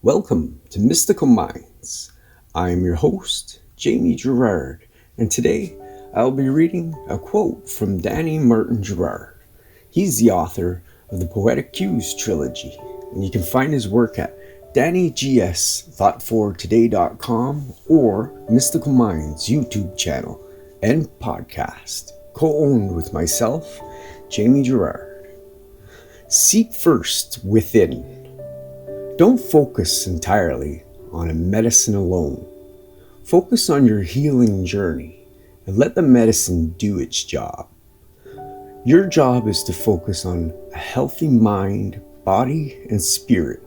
Welcome to Mystical Minds. I am your host, Jamie Gerard, and today I'll be reading a quote from Danny Martin Gerard. He's the author of the Poetic Cues trilogy, and you can find his work at DannyGS.thoughtfortoday.com or Mystical Minds YouTube channel and podcast, co-owned with myself, Jamie Gerard. Seek first within. Don't focus entirely on a medicine alone. Focus on your healing journey and let the medicine do its job. Your job is to focus on a healthy mind, body, and spirit.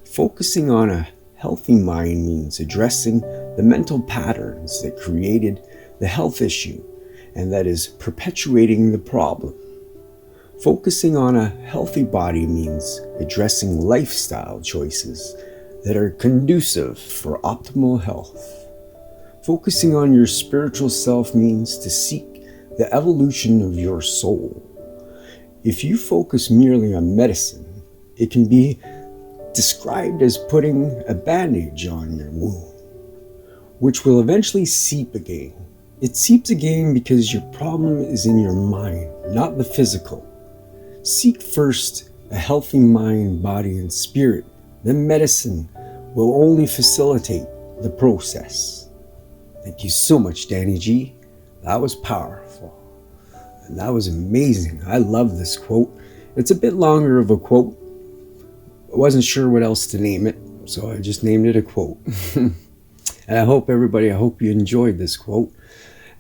Focusing on a healthy mind means addressing the mental patterns that created the health issue and that is perpetuating the problem. Focusing on a healthy body means addressing lifestyle choices that are conducive for optimal health. Focusing on your spiritual self means to seek the evolution of your soul. If you focus merely on medicine, it can be described as putting a bandage on your wound, which will eventually seep again. It seeps again because your problem is in your mind, not the physical. Seek first a healthy mind, body, and spirit. Then medicine will only facilitate the process. Thank you so much, Danny G. That was powerful. And that was amazing. I love this quote. It's a bit longer of a quote. I wasn't sure what else to name it, so I just named it a quote. And I hope you enjoyed this quote.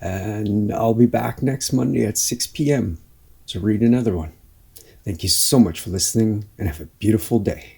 And I'll be back next Monday at 6 p.m. to read another one. Thank you so much for listening and have a beautiful day.